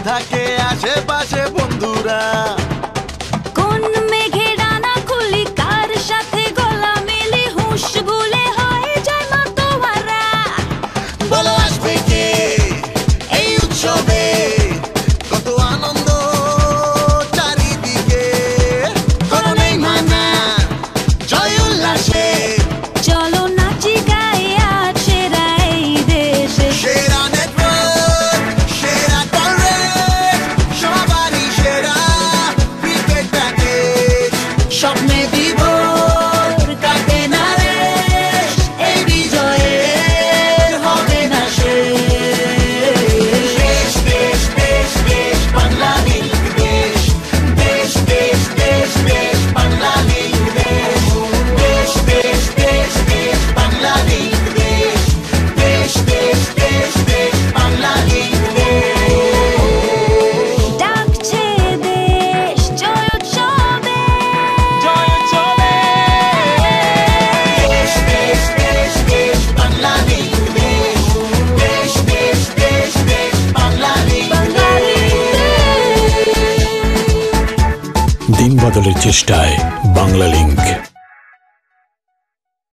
থাকে আশেপাশে বন্ধুরা। কোন মেঘে ডানা খুলি কার সাথে গলা মেলি হুঁশ ভুলে হয়ে যায় মাতোয়ারা। বলো আসবে কে এই উৎসবে, কত আনন্দ চারিদিকে। কোনো নেই মানা জয় উল্লাসে, চলো নাচি গাই আজ সেরা এই দেশে। সেরা নেটওয়ার্ক সেরা কলেজ সবারই সেরা ক্রিকেট প্যাকেজ। স্বপ্নে বিভোর কাটে না রেশ, এই বিজয়ের হবে না শেষ। দেশ দেশ দেশ দেশ বাংলা লিগ দেশ, দেশ দেশ দেশ দেশ বাংলা লিগ দেশ, দেশ দেশ দেশ দেশ বাংলা লিগ দেশ, দেশ দেশ দেশ দেশ বাংলা লিগ দেশ। ডাকছে দেশ জয় উৎসবে। দেশ দেশ দেশ দেশ বাংলা লিগ দেশ, দেশ দেশ দেশ দেশ বাংলা লিগ দেশ। দিন বদলের চেষ্টায় বাংলা লিংক।